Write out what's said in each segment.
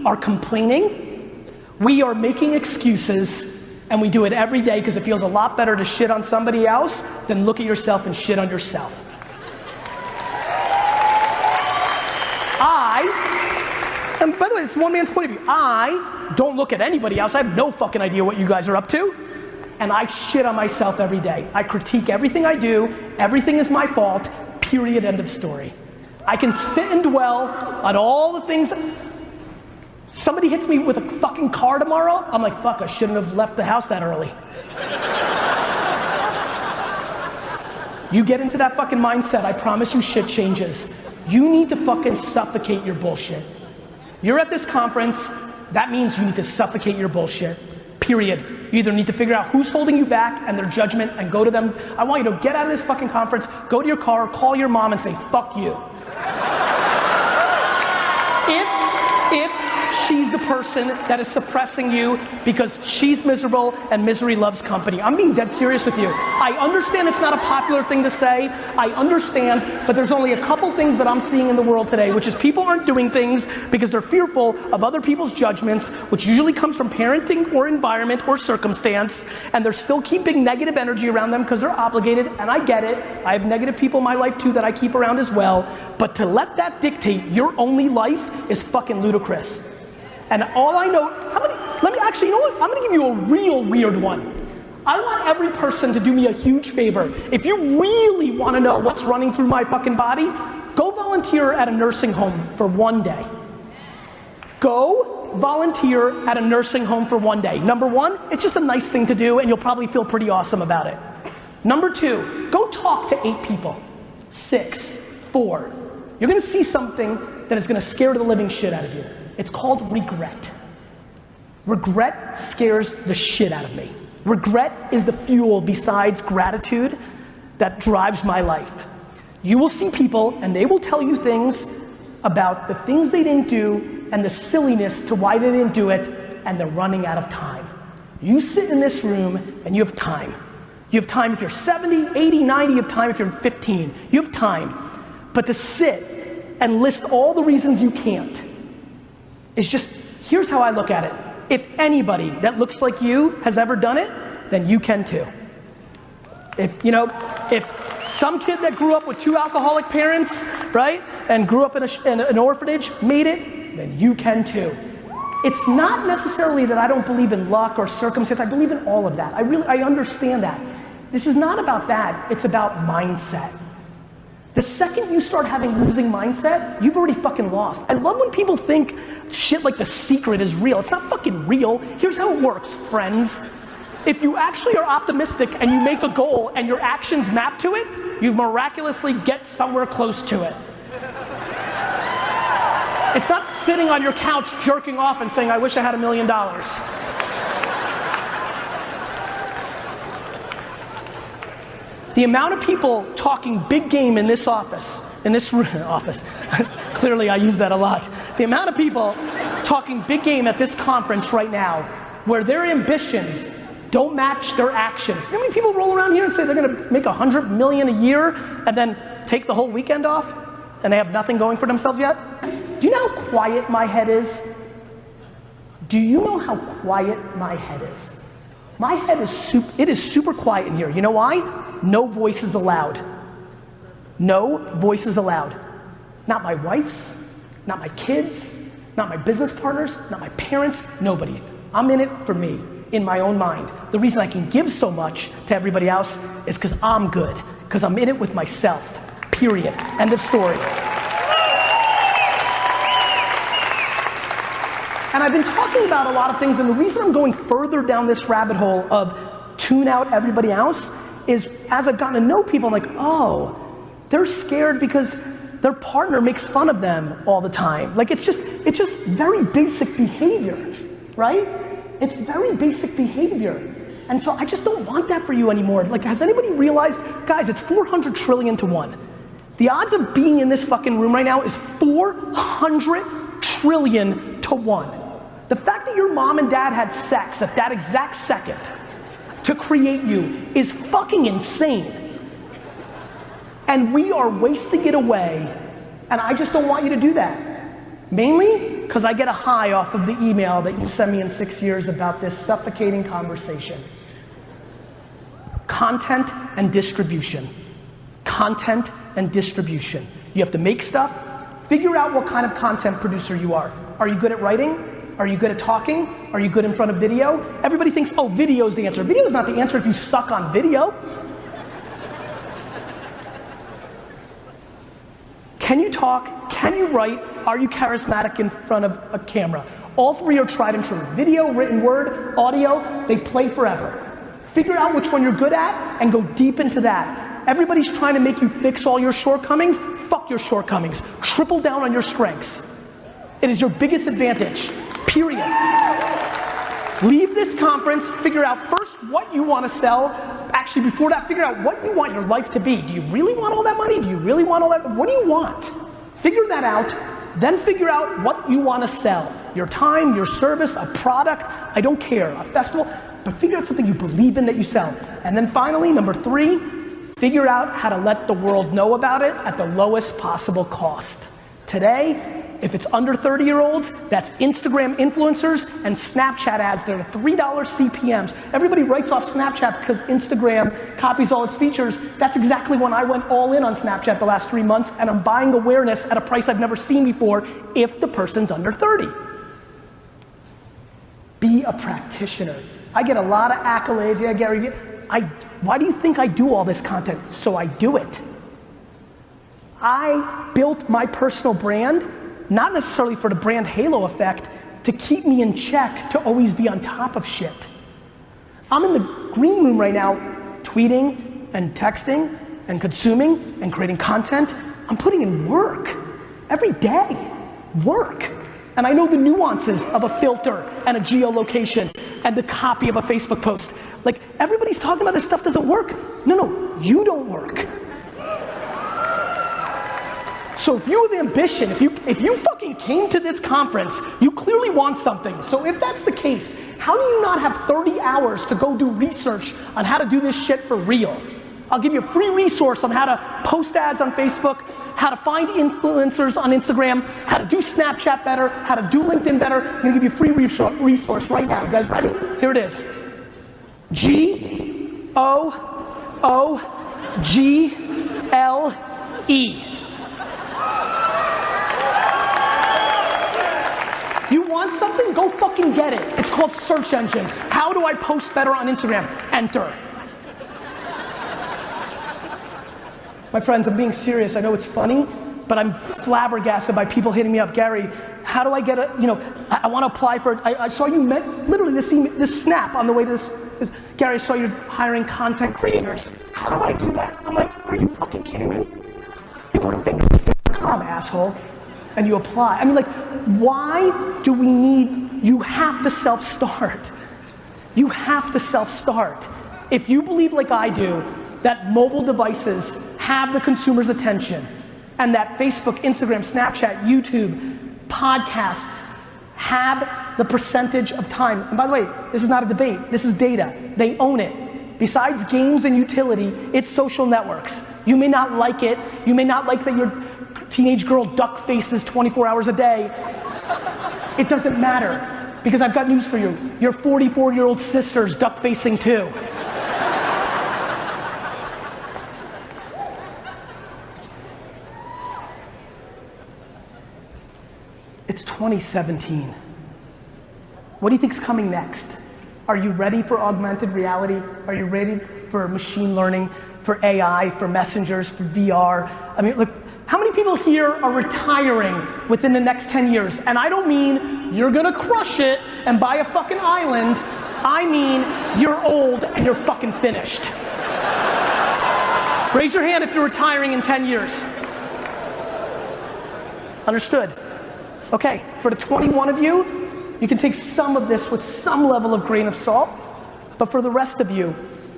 are complaining, we are making excuses, and we do it every day because it feels a lot better to shit on somebody else than look at yourself and shit on yourself. And by the way, this is one man's point of view. I don't look at anybody else. I have no fucking idea what you guys are up to. And I shit on myself every day. I critique everything I do. Everything is my fault, period, end of story. I can sit and dwell on all the things. Somebody hits me with a fucking car tomorrow, I'm like, fuck, I shouldn't have left the house that early. You get into that fucking mindset, I promise you shit changes. You need to fucking suffocate your bullshit. You're at this conference, that means you need to suffocate your bullshit, period. You either need to figure out who's holding you back and their judgment and go to them. I want you to get out of this fucking conference, go to your car, call your mom and say, fuck you. If she's the person that is suppressing you because she's miserable and misery loves company. I'm being dead serious with you. I understand it's not a popular thing to say. I understand, but there's only a couple things that I'm seeing in the world today, which is people aren't doing things because they're fearful of other people's judgments, which usually comes from parenting or environment or circumstance, and they're still keeping negative energy around them because they're obligated, and I get it. I have negative people in my life too that I keep around as well, but to let that dictate your only life is fucking ludicrous. And all I know, you know what? I'm gonna give you a real weird one. I want every person to do me a huge favor. If you really wanna know what's running through my fucking body, go volunteer at a nursing home for one day. Go volunteer at a nursing home for one day. Number one, it's just a nice thing to do and you'll probably feel pretty awesome about it. Number two, go talk to 8 people. 6, 4. You're gonna see something that is gonna scare the living shit out of you. It's called regret. Regret scares the shit out of me. Regret is the fuel besides gratitude that drives my life. You will see people and they will tell you things about the things they didn't do and the silliness to why they didn't do it, and they're running out of time. You sit in this room and you have time. You have time if you're 70, 80, 90, you have time if you're 15. You have time. But to sit and list all the reasons you can't is just, here's how I look at it. If anybody that looks like you has ever done it, then you can too. If some kid that grew up with 2 alcoholic parents, right, and grew up in an orphanage made it, then you can too. It's not necessarily that I don't believe in luck or circumstance. I believe in all of that. I understand that. This is not about that. It's about mindset. The second you start having losing mindset, you've already fucking lost. I love when people think shit like The Secret is real. It's not fucking real. Here's how it works, friends. If you actually are optimistic and you make a goal and your actions map to it, you miraculously get somewhere close to it. It's not sitting on your couch jerking off and saying, I wish I had $1 million. The amount of people talking big game in this office, clearly I use that a lot. The amount of people talking big game at this conference right now, where their ambitions don't match their actions. You know how many people roll around here and say they're gonna make $100 million a year and then take the whole weekend off and they have nothing going for themselves yet? Do you know how quiet my head is? Do you know how quiet my head is? My head is super quiet in here. You know why? No voices allowed. No voices allowed. Not my wife's, not my kids, not my business partners, not my parents, nobody's. I'm in it for me, in my own mind. The reason I can give so much to everybody else is because I'm good, because I'm in it with myself, period. End of story. And I've been talking about a lot of things, and the reason I'm going further down this rabbit hole of tune out everybody else is as I've gotten to know people, I'm like, oh, they're scared because their partner makes fun of them all the time. Like it's just very basic behavior, right? It's very basic behavior. And so I just don't want that for you anymore. Like, has anybody realized, guys, it's 400 trillion to 1. The odds of being in this fucking room right now is 400 trillion to 1. The fact that your mom and dad had sex at that exact second to create you is fucking insane. And we are wasting it away, and I just don't want you to do that. Mainly Because I get a high off of the email that you send me in 6 years about this suffocating conversation. Content and distribution. Content and distribution. You have to make stuff. Figure out what kind of content producer you are. Are you good at writing? Are you good at talking? Are you good in front of video? Everybody thinks, oh, video's the answer. Video's not the answer if you suck on video. Can you talk? Can you write? Are you charismatic in front of a camera? All three are tried and true. Video, written word, audio, they play forever. Figure out which one you're good at and go deep into that. Everybody's trying to make you fix all your shortcomings. Fuck your shortcomings. Triple down on your strengths. It is your biggest advantage, period. Leave this conference, figure out first what you want to sell. Actually, before that, figure out what you want your life to be. Do you really want all that money? Do you really want all that? What do you want? Figure that out, then figure out what you want to sell. Your time, your service, a product, I don't care, a festival, but figure out something you believe in that you sell. And then finally, number 3, figure out how to let the world know about it at the lowest possible cost. Today, if it's under 30-year-olds, that's Instagram influencers and Snapchat ads that are $3 CPMs. Everybody writes off Snapchat because Instagram copies all its features. That's exactly when I went all in on Snapchat the last 3 months, and I'm buying awareness at a price I've never seen before if the person's under 30. Be a practitioner. I get a lot of accolades. Yeah, Gary, why do you think I do all this content? So I do it. I built my personal brand, not necessarily for the brand halo effect, to keep me in check, to always be on top of shit. I'm in the green room right now, tweeting and texting and consuming and creating content. I'm putting in work every day, work. And I know the nuances of a filter and a geolocation and the copy of a Facebook post. Like, everybody's talking about this stuff doesn't work. No, you don't work. So if you have ambition, if you fucking came to this conference, you clearly want something. So if that's the case, how do you not have 30 hours to go do research on how to do this shit for real? I'll give you a free resource on how to post ads on Facebook, how to find influencers on Instagram, how to do Snapchat better, how to do LinkedIn better. I'm gonna give you a free resource right now. You guys ready? Here it is. GOOGLE. You want something? Go fucking get it. It's called search engines. How do I post better on Instagram? Enter. My friends, I'm being serious. I know it's funny, but I'm flabbergasted by people hitting me up. Gary, how do I get I want to apply for, I saw you literally this snap on the way to this. Gary, I saw you're hiring content creators. How do I do that? I'm like, are you fucking kidding me? You go to Vegas.com, asshole, and you apply. I mean, like, why do we need, you have to self-start. You have to self-start. If you believe like I do, that mobile devices have the consumer's attention, and that Facebook, Instagram, Snapchat, YouTube, podcasts have the percentage of time. And by the way, this is not a debate, this is data. They own it. Besides games and utility, it's social networks. You may not like it, you may not like that your teenage girl duck faces 24 hours a day. It doesn't matter, because I've got news for you. Your 44-year-old sister's duck facing too. It's 2017. What do you think's coming next? Are you ready for augmented reality? Are you ready for machine learning, for AI, for messengers, for VR? I mean, look, how many people here are retiring within the next 10 years? And I don't mean you're gonna crush it and buy a fucking island. I mean you're old and you're fucking finished. Raise your hand if you're retiring in 10 years. Understood? Okay, for the 21 of you, you can take some of this with some level of grain of salt, but for the rest of you,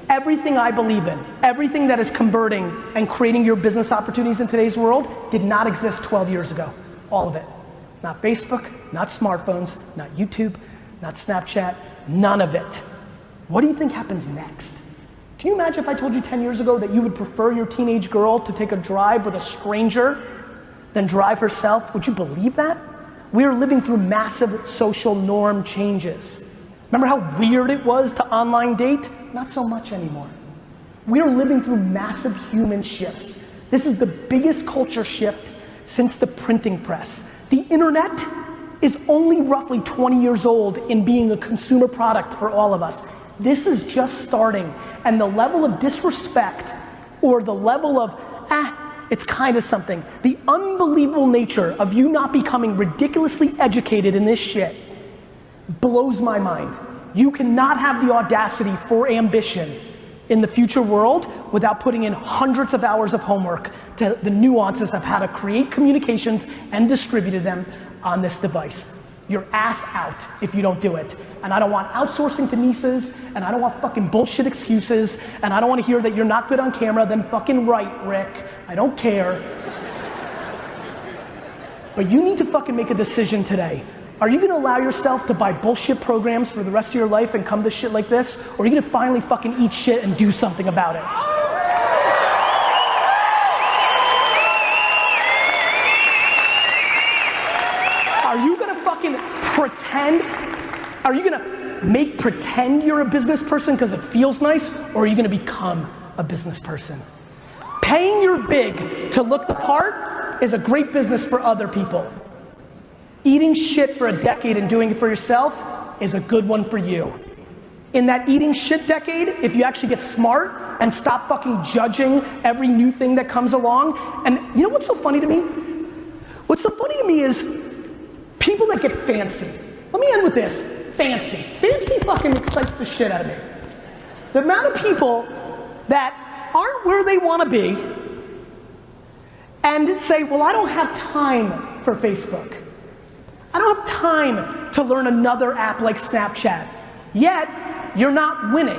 everything I believe in, everything that is converting and creating your business opportunities in today's world did not exist 12 years ago. All of it. Not Facebook, not smartphones, not YouTube, not Snapchat, none of it. What do you think happens next? Can you imagine if I told you 10 years ago that you would prefer your teenage girl to take a drive with a stranger than drive herself? Would you believe that? We are living through massive social norm changes. Remember how weird it was to online date? Not so much anymore. We are living through massive human shifts. This is the biggest culture shift since the printing press. The internet is only roughly 20 years old in being a consumer product for all of us. This is just starting, and the level of disrespect or the level of, it's kind of something, the unbelievable nature of you not becoming ridiculously educated in this shit blows my mind. You cannot have the audacity for ambition in the future world without putting in hundreds of hours of homework to the nuances of how to create communications and distribute them on this device. Your ass out if you don't do it. And I don't want outsourcing to nieces, and I don't want fucking bullshit excuses, and I don't want to hear that you're not good on camera, then fucking write, Rick. I don't care. But you need to fucking make a decision today. Are you gonna allow yourself to buy bullshit programs for the rest of your life and come to shit like this? Or are you gonna finally fucking eat shit and do something about it? Are you gonna fucking pretend? Are you gonna pretend you're a business person because it feels nice? Or are you gonna become a business person? Paying your big to look the part is a great business for other people. Eating shit for a decade and doing it for yourself is a good one for you. In that eating shit decade, if you actually get smart and stop fucking judging every new thing that comes along, and you know what's so funny to me? What's so funny to me is people that get fancy. Let me end with this, fancy. Fancy fucking excites the shit out of me. The amount of people that aren't where they wanna be and say, well, I don't have time for Facebook. I don't have time to learn another app like Snapchat. Yet, you're not winning.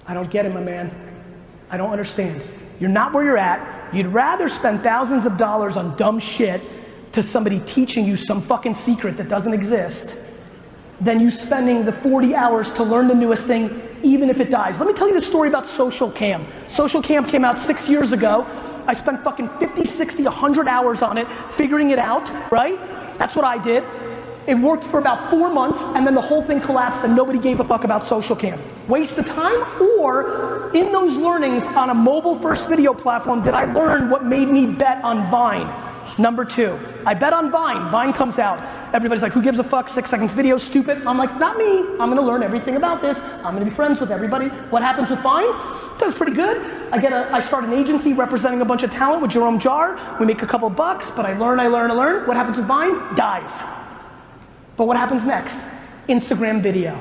I don't get it, my man. I don't understand. You're not where you're at. You'd rather spend thousands of dollars on dumb shit to somebody teaching you some fucking secret that doesn't exist than you spending the 40 hours to learn the newest thing, even if it dies. Let me tell you the story about Social Cam. Social Cam came out 6 years ago. I spent fucking 50, 60, 100 hours on it, figuring it out, right? That's what I did. It worked for about 4 months, and then the whole thing collapsed and nobody gave a fuck about Social Cam. Waste of time? Or in those learnings on a mobile first video platform, did I learn what made me bet on Vine? Number 2, I bet on Vine. Vine comes out. Everybody's like, who gives a fuck? 6 seconds video, stupid. I'm like, not me. I'm gonna learn everything about this. I'm gonna be friends with everybody. What happens with Vine? Does pretty good. I start an agency representing a bunch of talent with Jerome Jarre. We make a couple bucks, but I learn. What happens with Vine? Dies. But what happens next? Instagram video.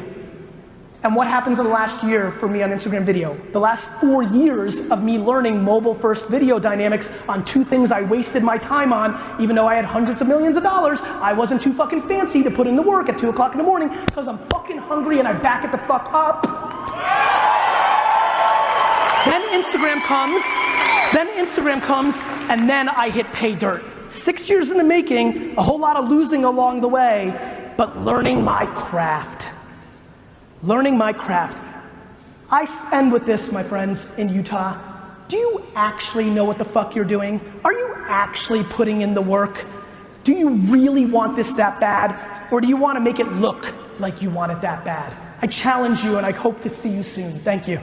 And what happens in the last year for me on Instagram video? The last 4 years of me learning mobile first video dynamics on 2 things I wasted my time on, even though I had hundreds of millions of dollars, I wasn't too fucking fancy to put in the work at 2 o'clock in the morning because I'm fucking hungry and I back it the fuck up. Then Instagram comes, and then I hit pay dirt. 6 years in the making, a whole lot of losing along the way, but learning my craft. Learning my craft. I end with this, my friends in Utah. Do you actually know what the fuck you're doing? Are you actually putting in the work? Do you really want this that bad? Or do you want to make it look like you want it that bad? I challenge you and I hope to see you soon. Thank you.